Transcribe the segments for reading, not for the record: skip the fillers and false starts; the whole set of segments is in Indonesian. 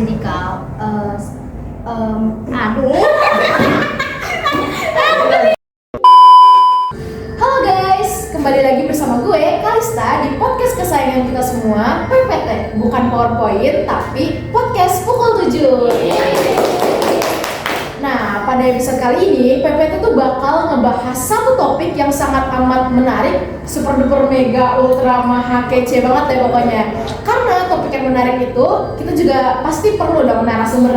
jadi aduh. Halo guys, kembali lagi bersama gue Kalista di podcast kesayangan kita semua, PPT. Bukan PowerPoint, tapi podcast pukul 7. Nah, pada episode kali ini, PPT tuh bakal ngebahas satu topik yang sangat amat menarik, super duper mega ultra maha kece banget deh pokoknya. Karena topik yang menarik itu, kita juga pasti perlu dong narasumber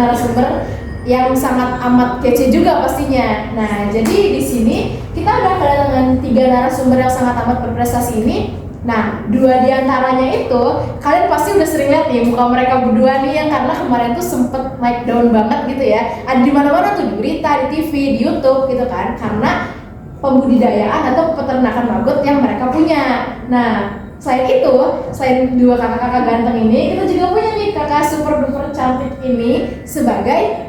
yang sangat amat kece juga pastinya. Nah, jadi di sini kita udah kedatangan 3 narasumber yang sangat amat berprestasi ini. Nah, 2 diantaranya itu kalian pasti udah sering lihat nih muka mereka berdua nih, yang karena kemarin tuh sempet naik daun banget gitu ya. Ada di mana-mana tuh, di berita, di TV, di YouTube gitu kan, karena pembudidayaan atau peternakan maggot yang mereka punya. Nah, selain itu, selain 2 kakak-kakak ganteng ini, kita juga punya nih kakak super duper cantik ini sebagai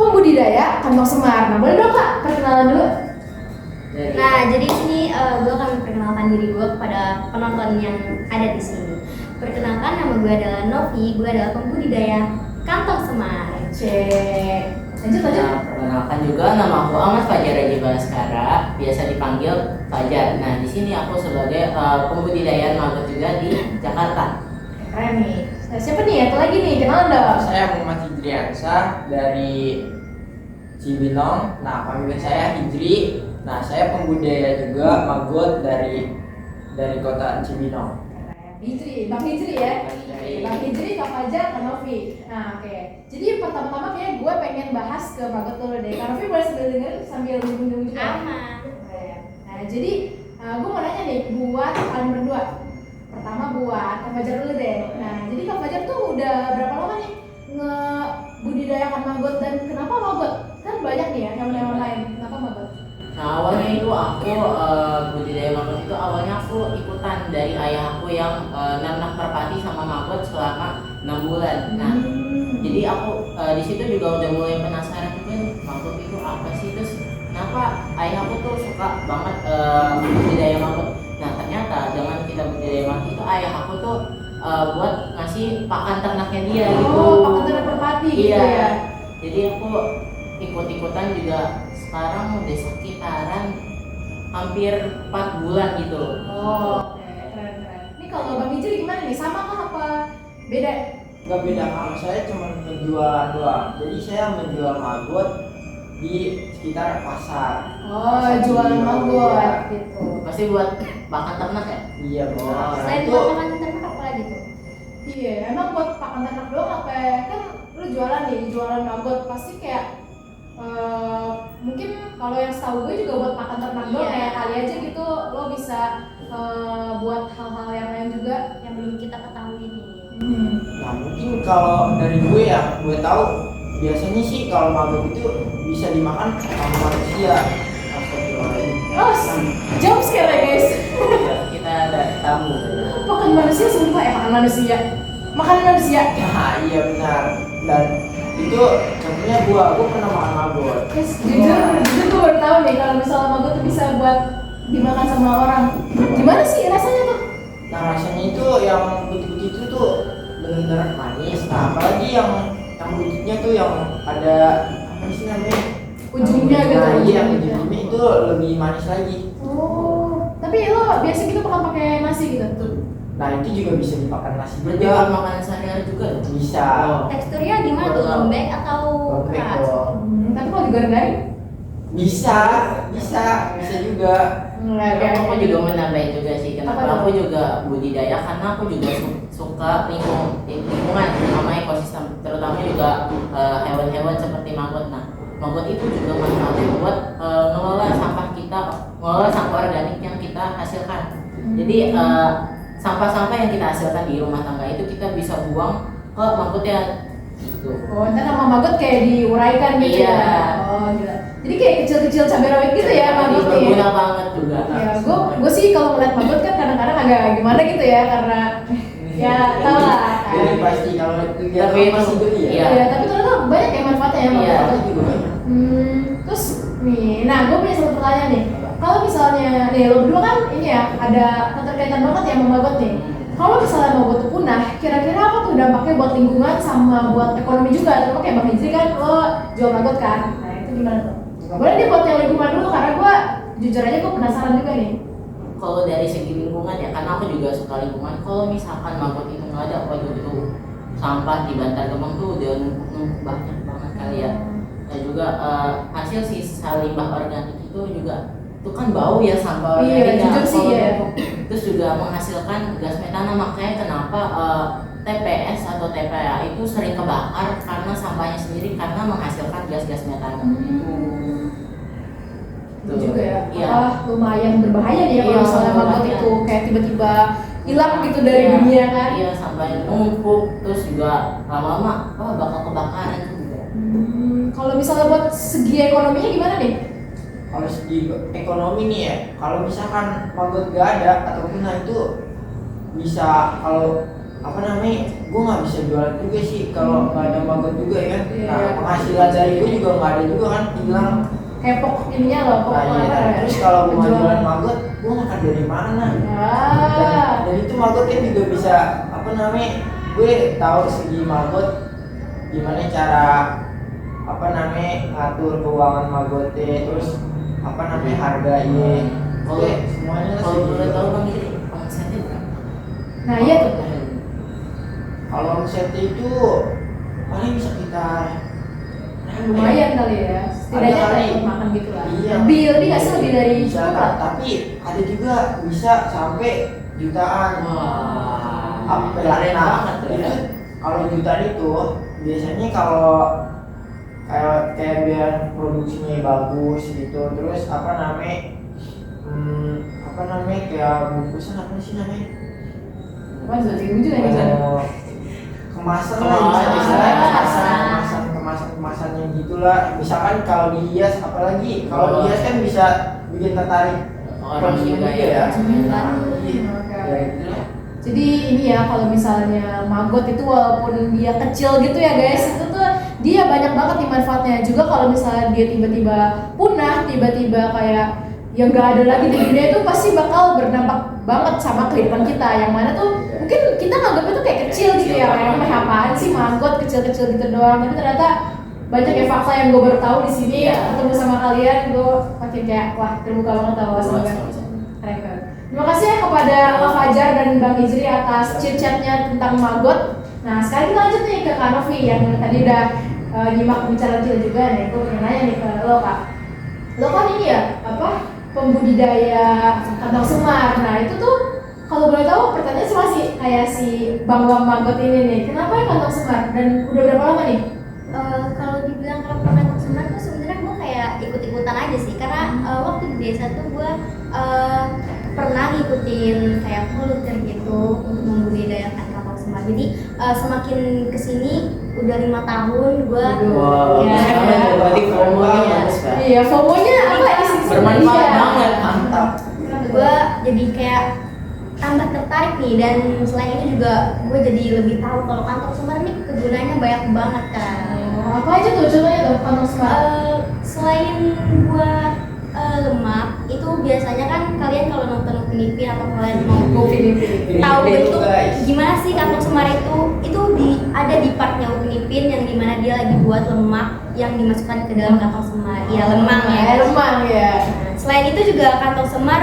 pembudidaya kantong semar. Nah, boleh dong Kak perkenalan dulu. Nah, jadi ini gue akan memperkenalkan diri gue kepada penonton yang ada di sini. Perkenalkan, nama gue adalah Novi, gue adalah pembudidaya kantong semar. Cek. Lanjut. Nah, perkenalkan juga, nama aku Ahmad Fajar Raji Baskara, biasa dipanggil Fajar. Nah, di sini aku sebagai pembudidaya maggot juga di Jakarta. Keren nih. Nah, siapa nih? Atau lagi nih? Kenalan dong. Saya Muhammad Hidriansyah dari Cibinong. Nah, panggilan saya Hidri. Nah, saya pembudidaya juga maggot dari kota Cibinong. Hijri, Bang Hijri ya. Hijri. Bang Hijri, Kak Fajar, Kak Novi. Nah, oke. Jadi pertama-tama kayak gue pengen bahas ke maggot dulu deh. Kak Novi boleh sambil denger sambil minum juga. Aman. Nah, jadi gue mau nanya nih buat kalian berdua. Pertama buat Kak Fajar dulu deh. Nah, jadi Kak Fajar tuh udah berapa lama nih ngebudidayakan maggot, dan kenapa maggot? Kan banyak nih ya hewan-hewan lain. Kenapa maggot? Nah, awalnya itu aku budidaya maggot itu awalnya aku ikutan dari ayah aku yang ternak merpati sama maggot selama 6 bulan. Nah, jadi aku di situ juga udah mulai penasaran juga nih, maggot itu apa sih, terus kenapa ayah aku tuh suka banget budidaya maggot. Nah, ternyata dengan kita budidaya maggot itu ayah aku tuh buat ngasih pakan ternaknya dia gitu. Oh, pakan ternak merpati gitu Iya. ya. Jadi aku ikut-ikutan juga, sekarang udah sekitaran hampir 4 bulan gitu. Oh, oke, keren. Ini kalau Bang Hijri gimana nih? Sama kah apa beda? Gak beda, kalau saya cuma menjual doang. Jadi saya menjual maggot di sekitar pasar. Oh, Pasar jual Cibinong, maggot iya. gitu. Pasti buat pakan ternak ya? Iya, benar. Oh, Nah, Selain itu buat makan ternak apa lagi tuh? Iya, emang buat pakan ternak doang apa? Kan lu jualan nih, jualan maggot pasti kayak mungkin kalau yang setahu gue juga buat pakan ternak doang, Iya. kayak kali aja gitu lo bisa buat hal-hal yang lain juga. Yang belum kita ketahui nih. nah, mungkin kalau dari gue ya, gue tahu biasanya sih kalau maggot itu bisa dimakan sama manusia. Astagfirullahaladzim. Oh, jawab scare ya guys. Iya, kita ada tamu. Makan manusia sumpah ya, makan manusia. Makan manusia. Nah, iya benar. Dan itu contohnya gue pernah makan maggot. Guys, jujur gue baru tahu nih kalau misalnya maggot tuh bisa buat dimakan sama orang. Gimana sih rasanya tuh? Nah, rasanya itu yang putih-putih itu tuh benar-benar manis. Nah, apalagi yang bututnya tuh yang ada apa sih namanya? Ujungnya gitu. Nah, iya, ujungnya itu lebih manis lagi. Oh, tapi lo biasa gitu makan pakai nasi gitu tuh? Nah, itu juga bisa dimakan nasi Berarti juga. buat makanan sehari-hari juga ya? Bisa. Teksturnya gimana tuh? Lembek atau Lembek keras? dong. Tapi kalau digaring-garing? Bisa juga. Aku juga mau nambahin juga sih, Apa kenapa tuh? aku juga budidaya, karena aku juga suka lingkungan sama ekosistem, terutama juga hewan-hewan seperti maggot. Nah, maggot itu juga manfaatnya buat ngelola sampah organik yang kita hasilkan. Jadi sampah-sampah yang kita hasilkan di rumah tangga itu kita bisa buang ke maggot ya gitu. Oh, ntar sama maggot kayak diuraikan gitu Iya. ya? Oh, gila. Jadi kayak kecil-kecil cabai rawit gitu ya maggot nih? Berguna banget juga. Ya, gue sih kalau ngeliat maggot kan kadang-kadang agak gimana gitu ya, karena ya tau lah kan. Jadi pasti kalau lihat Tapi itu- pasti geli ya. iya. Iya, tapi ternyata banyak ya manfaatnya ya maggot. Iya. Itu juga banyak. Terus nih, nah gue punya satu pertanyaan nih. Kalau misalnya nih lo berdua kan ini ya ada keterkaitan banget ya sama maggot nih. kalau misalnya mau buat punah, kira-kira apa tuh dampaknya buat lingkungan sama buat ekonomi juga? Terus kayak Bang Hijri kan lo jual maggot kan, nah itu gimana tuh? Boleh dia buat yang lingkungan dulu karena gue jujur aja gue penasaran juga nih. Kalau dari segi lingkungan ya, karena aku juga suka lingkungan. Kalau misalkan maggot itu nggak ada, waduh itu sampah di Bantar Gebang tuh udah numpuk banyak banget kali ya. Dan juga hasil sisa limbah organik itu juga itu kan bau ya, sampah Iya, organik jujur sih ya. Terus juga menghasilkan gas metana, makanya kenapa TPS atau TPA itu sering kebakar karena sampahnya sendiri, karena menghasilkan gas-gas metana. Itu juga ya, Iya. lumayan berbahaya nih ya kalau Iya, misalnya maggot berbahaya. itu kayak tiba-tiba hilang gitu dari Iya, dunia kan. Iya, sampahnya numpuk, terus juga lama-lama bakal kebakaran juga. Kalau misalnya buat segi ekonominya gimana nih? Kalau segi ekonomi nih ya, kalau misalkan maggot gak ada atau punah itu bisa, kalau apa namanya, gue nggak bisa jualan juga sih kalau nggak ada maggot juga ya kan. Iya. Nah, penghasilan dari gue juga nggak ada juga kan, hilang. Kayak pokok ininya loh, pokok Nah, iya. apa ya? Terus kalau gue Penjualan. jualan maggot, gue makan dari mana? Ah. Dan itu maggot kan juga bisa apa namanya, gue tahu segi maggot gimana cara apa namanya ngatur keuangan maggotnya, terus apa namanya harganya, Kalau semuanya lah kalau segi boleh maggot. tahu Bang Hijri, omsetnya berapa? Nah iya tuh. Kalau omsetnya itu paling bisa kita Lumayan kali ya, setidaknya Ada kali. kayak untuk makan gitu lah. Iya. Lebih nggak sih, lebih dari bisa, juta? tapi ada juga bisa sampai jutaan. Wah, Apa keren nah, banget tuh ya. itu kalau jutaan itu biasanya kalau kayak biar produksinya bagus gitu, terus apa namanya kayak bungkusan apa sih namanya, Wah, sudah bingung juga nih. San. kemasan lah Kemasan. istilahnya, kemasannya gitulah. Misalkan kalau dihias, apalagi kalau dihias kan bisa bikin tertarik Orang juga konsumen ya. Nah, iya. Oke. Ya gitu lah. Jadi ini ya, kalau misalnya maggot itu walaupun dia kecil gitu ya guys, itu tuh dia banyak banget nih manfaatnya. Juga kalau misalnya dia tiba-tiba punah, tiba-tiba kayak yang gak ada lagi di dunia, itu pasti bakal berdampak banget sama kehidupan kita. Yang mana tuh mungkin kita nganggapnya tuh kayak kecil gitu ya, kayak apaan sih maggot kecil-kecil gitu doang. Tapi ternyata banyak ya fakta yang gue baru tahu di sini. Ketemu sama kalian, gue makin kayak wah terbuka banget tahu wawasan. Keren. Terima kasih ya kepada Kak Fajar dan Bang Hijri atas chit-chatnya tentang maggot. Nah sekarang kita lanjut nih ke Kak Novi yang tadi udah nyimak pembicaraan kita juga nih. Gue pengen nanya nih ke lo Kak. Lo kan ini ya, pembudidaya kantong semar. Nah itu tuh kalau boleh tahu pertanyaan masih kayak si Bang Maggot ini nih. Kenapa ya kantong semar dan udah berapa lama nih? Kalau dibilang karakter kantong semar tuh sebenarnya gue kayak ikut-ikutan aja sih, karena waktu di desa tuh gue pernah ngikutin kayak volunteer gitu untuk membudidayakan kantong semar. Jadi semakin kesini udah 5 tahun gue Wow, ya, berarti FOMO-nya bagus kan? Iya, FOMO-nya apa ya? Bermanfaat Iya. banget. Mantap. gue jadi kayak tambah tertarik nih, dan selain itu juga gue jadi lebih tahu kalau kantong semar ini kegunaannya banyak banget kan. Apa aja tuh contohnya tuh kantong semar? Selain buat lemak, itu biasanya kan kalian kalau nonton Upin Ipin atau kalian mau tahu bentuk gimana sih kantong semar itu ada di partnya Upin Ipin yang dimana dia lagi buat lemak yang dimasukkan ke dalam kantong semar. Iya, lemang ya. Lemang ya. Nah, selain itu juga kantong semar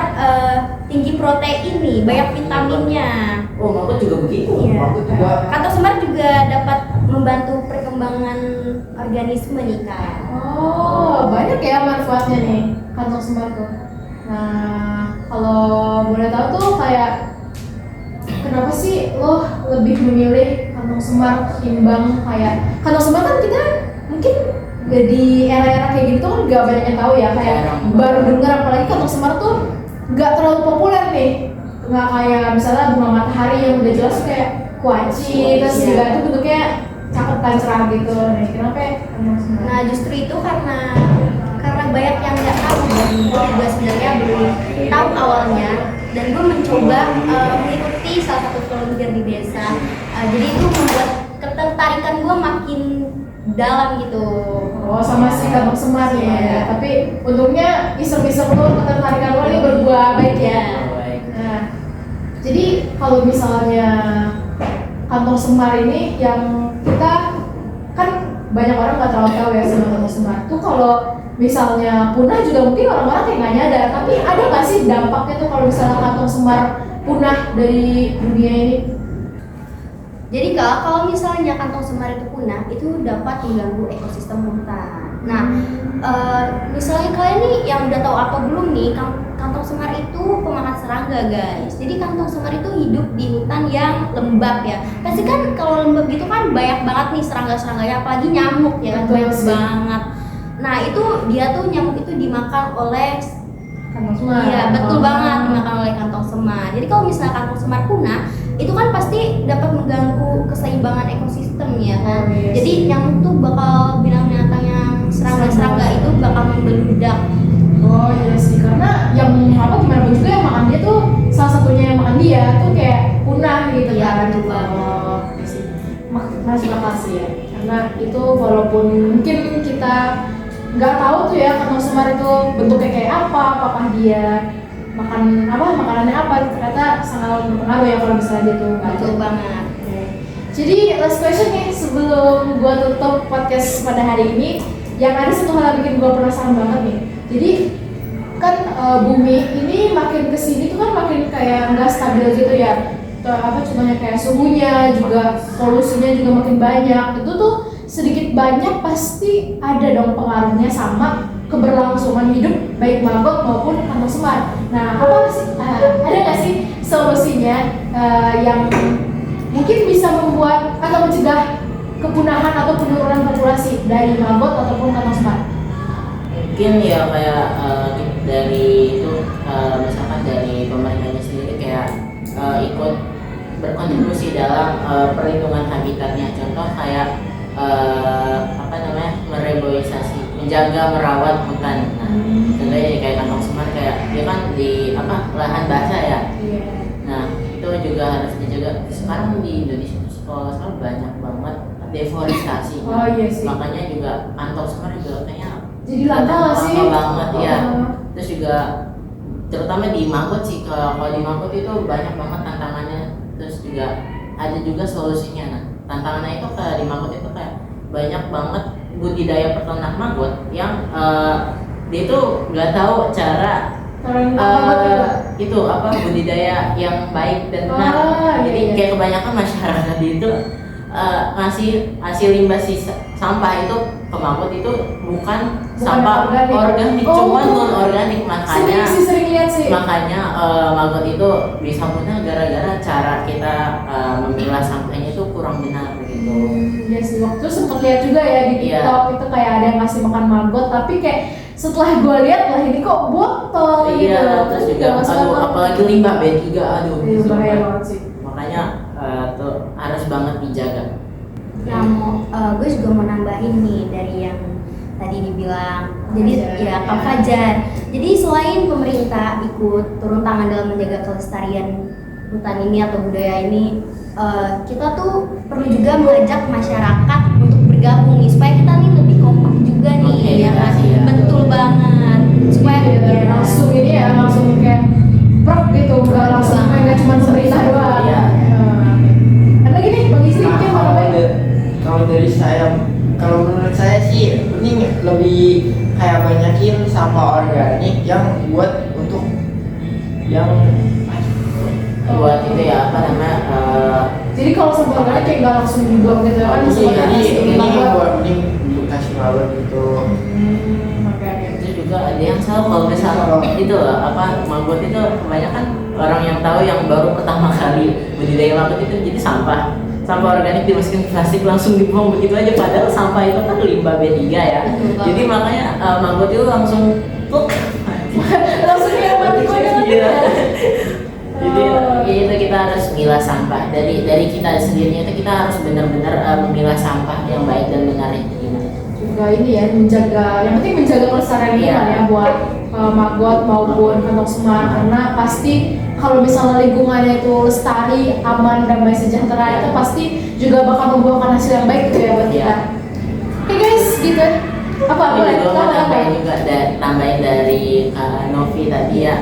tinggi protein nih, banyak vitaminnya. Oh, maggot juga begitu. Iya. Maggot juga. Kantong semar juga dapat membantu perkembangan organisme nih Kak. Oh, banyak ya manfaatnya nih kantong semar tuh. Nah, kalau boleh tahu tuh kayak kenapa sih lo lebih memilih kantong semar ketimbang kayak kantong semar kan kita mungkin di era-era kayak gitu kan gak banyak yang tahu ya, kayak baru dengar, apalagi kantong semar tuh gak terlalu populer nih, nggak kayak misalnya bunga matahari yang udah jelas kayak kuaci, terus juga itu bentuknya cakep kan, cerah gitu. Nah kenapa ya kantong semar? Nah justru itu karena banyak yang nggak tahu, dan gue juga sebenarnya belum tahu awalnya, dan gue mencoba mengikuti salah satu volunteer di desa. Jadi itu membuat ketertarikan gue makin dalam gitu. Oh, sama si kantong semar ya. Iya. Tapi untungnya iseng-iseng lo ketertarikan lo ini berbuah baik ya. Baik. Nah, Jadi kalau misalnya kantong semar ini yang kita kan banyak orang nggak terlalu tahu ya sama kantong semar. Tuh kalau misalnya punah juga mungkin orang-orang kayak nggak nyadar. Tapi ada nggak sih dampaknya tuh kalau misalnya kantong semar punah dari dunia ini? Jadi Kak, kalau misalnya kantong semar itu punah, itu dapat mengganggu ekosistem hutan. Nah, misalnya kalian nih yang udah tahu atau belum nih, kantong semar itu pemakan serangga guys. Jadi kantong semar itu hidup di hutan yang lembab ya. Pasti kan kalau lembab gitu kan banyak banget nih serangga-serangganya, apalagi nyamuk ya kan, Betul banyak sih. banget. Nah itu dia tuh nyamuk itu dimakan oleh Kantong semar. iya betul Oh. banget, dimakan oleh kantong semar. Jadi kalau misalnya kantong semar punah, itu kan pasti dapat mengganggu keseimbangan ekosistem ya kan. Oh, iya Jadi sih. nyamuk tuh bakal binatang yang serangga-serangga itu bakal membeludak. Oh iya sih, karena yang apa gimana pun juga yang makan dia tuh salah satunya yang makan dia tuh kayak punah gitu Iya, kan. betul banget. Oh, iya sih. Masih makasih ya, karena itu walaupun mungkin kita nggak tahu tuh ya kantong semar itu bentuknya kayak apa, apakah dia makan apa, makanannya apa, ternyata sangat berpengaruh ya kalau misalnya dia tuh nggak Betul ada. banget. Oke. Jadi last question nih sebelum gua tutup podcast pada hari ini, yang ada satu hal yang bikin gua penasaran banget nih. Jadi kan bumi ini makin kesini tuh kan makin kayak nggak stabil gitu ya. Apa contohnya kayak suhunya juga, polusinya juga makin banyak. Itu tuh sedikit banyak pasti ada dong pengaruhnya sama keberlangsungan hidup baik maggot maupun kantong semar. Nah, apa sih ada nggak sih solusinya yang mungkin bisa membuat atau mencegah kepunahan atau penurunan populasi dari maggot ataupun kantong semar? Mungkin ya kayak dari itu misalkan dari pemerintahnya sendiri kayak ikut berkontribusi dalam perlindungan habitatnya. Contoh kayak apa namanya, mereboisasi, menjaga merawat hutan. Nah, contohnya kayak kantong semar kayak dia kan di apa lahan basah ya. Iya. Nah itu juga harus dijaga. Sekarang di Indonesia tuh sekarang banyak banget deforestasi. Oh iya sih. Makanya juga kantong semar juga kayaknya Jadi langka nggak sih? langka banget ya. Oh. Terus juga terutama di maggot sih, kalau di maggot itu banyak banget tantangannya. Terus juga ada juga solusinya. Nah tantangannya itu kayak di maggot itu kayak banyak banget budidaya peternak maggot yang dia itu nggak tahu cara Orang maggot juga. itu apa budidaya yang baik dan benar. Oh, iya, Jadi iya. kayak kebanyakan masyarakat itu ngasih hasil limbah sisa sampah itu ke maggot itu bukan sampah organik, Oh, cuma non organik. Makanya sering lihat sih. makanya maggot itu bisa punah gara-gara cara kita memilah sampahnya itu kurang benar gitu. Iya sih, waktu itu sempet lihat juga ya di Iya. TikTok itu kayak ada yang ngasih makan maggot, tapi kayak setelah gue lihat lah ini kok botol gitu. Iya, terus juga masuk aduh akal. apalagi limbah bed juga aduh. Iya, bahaya sumpah. banget sih. Makanya tuh harus banget dijaga. Nah, gue juga mau nambahin nih dari yang tadi dibilang. Jadi Fajar, ya Kak ya. Fajar. Jadi selain pemerintah ikut turun tangan dalam menjaga kelestarian hutan ini atau budaya ini, kita tuh perlu juga mengajak masyarakat untuk bergabung nih supaya kita nih lebih kompak juga nih, Oke, ya kan? makasih ya. Betul banget. Supaya Iya, langsung ini ya, langsung kayak prok gitu, nggak langsung kayak nggak cuma pemerintah doang. Iya. Ada lagi nih, Bang Isri Nah, mungkin mau nambahin? kalau dari saya, kalau menurut saya sih ini lebih kayak banyakin sampah organik yang buat untuk yang Buat itu ya apa namanya Jadi kalau sampah organik kayak nggak langsung dibuang gitu ya kan? ini sebagai jadi hasil ini maggot. buat ini untuk kasih maggot gitu. Oke. itu juga ada yang salah kalau misalnya itu loh, apa maggot itu kebanyakan orang yang tahu yang baru pertama kali budidaya maggot itu jadi sampah organik dimasukin ke plastik langsung dibuang begitu aja, padahal sampah itu kan limbah B3 ya. Betul banget. Jadi makanya maggot itu langsung pluk. Langsung kayak mati kodok gitu Iya. ya? Jadi Oh. ya itu kita harus milah sampah dari kita sendirinya, itu kita harus benar-benar memilah sampah yang baik dan benar itu gimana. Juga ini ya, menjaga, yang penting menjaga kelestarian lingkungan Iya. ya buat maggot maupun kantong semar, karena pasti kalau misalnya lingkungannya itu lestari, aman, damai, sejahtera, itu pasti juga bakal membuahkan hasil yang baik gitu ya buat Iya. kita. Oke guys, gitu. Apa Aku boleh? juga mau Tambah apa? tambahin juga tambahin dari Kak Novi tadi ya.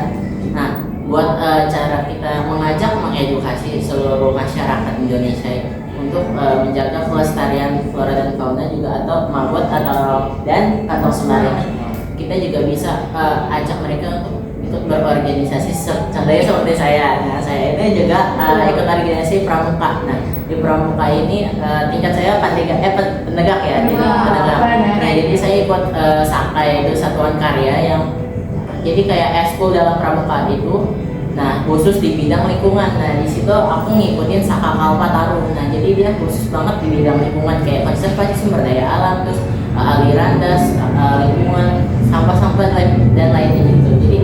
Nah, buat cara kita mengedukasi seluruh masyarakat Indonesia untuk menjaga kelestarian flora dan fauna juga atau mabot atau sebaliknya. Kita juga bisa ajak mereka untuk ikut berorganisasi contohnya seperti saya. Nah, saya ini juga ikut organisasi pramuka. Nah, di pramuka ini tingkat saya penegak ya, jadi penegak. Nah, jadi saya ikut SAKA, yaitu Satuan Karya, yang jadi kayak eskul dalam pramuka itu. Nah, khusus di bidang lingkungan. Nah, di situ aku ngikutin Saka Kalpataru. Nah, jadi dia khusus banget di bidang lingkungan, kayak konservasi sumber daya alam, terus aliran das, lingkungan, sampah-sampah dan lainnya gitu. Jadi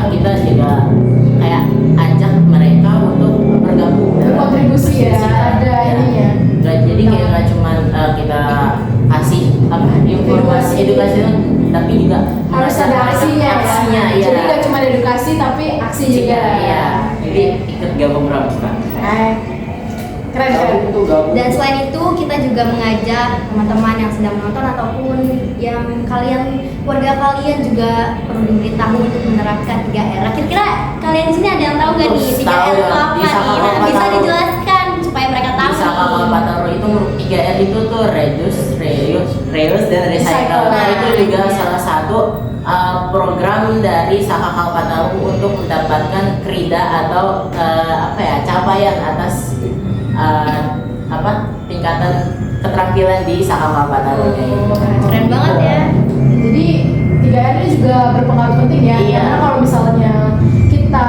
kita juga kayak ajak mereka untuk bergabung berkontribusi ya, ada ininya. Jadi kayak nggak cuma kita kasih informasi edukasi, tapi juga harus ada aksinya ya. Iya. Jadi nggak cuma edukasi tapi aksi juga. Iya. Jadi ikut gabung pramuka. Keren. Dan selain itu kita juga mengajak teman-teman yang sedang menonton ataupun yang warga kalian juga perlu diberitahu untuk menerapkan 3R. Kira-kira kalian di sini ada yang tahu nggak nih 3R itu apa nih? Nah, bisa dijelaskan supaya mereka tahu. Di Saka Kalpataru itu 3R itu tuh reuse dan recycle. Nah, itu juga salah satu program dari Saka Kalpataru untuk mendapatkan krida atau capaian atas tingkatan keterampilan di Saka Kalpataru. Keren banget ya. Jadi 3R ini juga berpengaruh penting ya. Iya. Karena kalau misalnya kita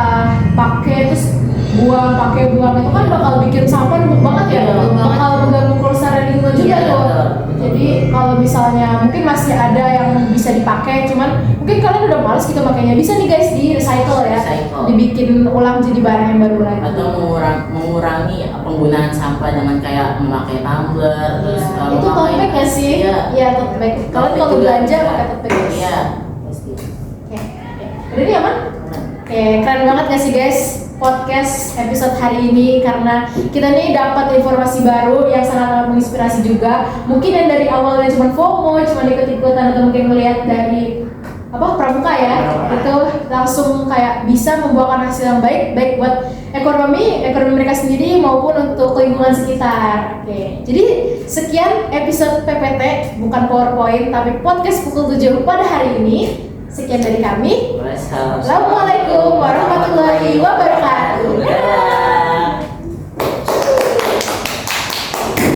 pakai terus buang itu kan bakal bikin sampah numpuk banget ya. Iya, Bakal mengganggu kelestarian lingkungan juga Iya, tuh. betul. Jadi kalau misalnya mungkin masih ada yang bisa dipakai, cuman mungkin kalian udah males gitu makanya bisa nih guys di recycle ya. Recycle. Dibikin ulang jadi barang yang baru lagi. Atau mengurangi penggunaan sampah dengan kayak memakai tumbler, terus Itu tote bag nggak sih? Iya. Iya tote bag. Kalian kalau juga belanja bisa. pakai tote bag guys. Iya, pasti. Oke. Udah nih aman? Oke, keren banget gak sih guys podcast episode hari ini, karena kita nih dapat informasi baru yang sangat menginspirasi juga. Mungkin yang dari awalnya cuma FOMO, cuma ikut-ikutan atau mungkin melihat dari pramuka ya, itu langsung kayak bisa membuahkan hasil yang baik buat ekonomi mereka sendiri maupun untuk lingkungan sekitar. Oke, jadi sekian episode PPT, bukan PowerPoint tapi podcast pukul 7 pada hari ini. Sekian dari kami. Wassalamualaikum Assalamualaikum warahmatullahi wabarakatuh.